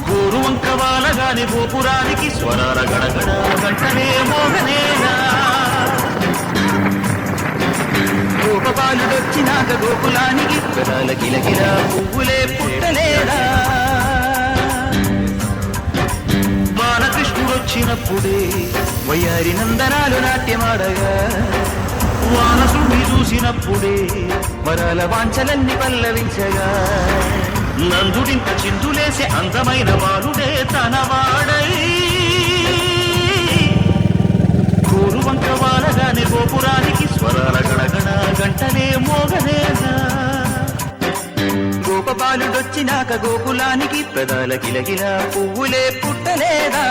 గోరు వంక వాలగాని గోపురానికి స్వరాల గడగడ గంటనే మోగనేనా గోపబాలుడొచ్చినాక గోకులానికి పెదాల గిలగిల పువ్వులే పుట్టలేదా బాలకృష్ణుడొచ్చినప్పుడే వయ్యారి నందనాలు నాట్యమాడగా వానసుని చూసినప్పుడే వరాల వాంఛలన్నీ పల్లవించగా నందుడింత చిందులేసే అందమైన బాలుడే తనవాడై గోరు వంక వాలగానే గోపురానికి స్వరాల గడగడ గంటనే మోగనేనా గోపబాలుడొచ్చినాక గోకులానికి పెదాల గిలగిల పువ్వులే పుట్టలేదా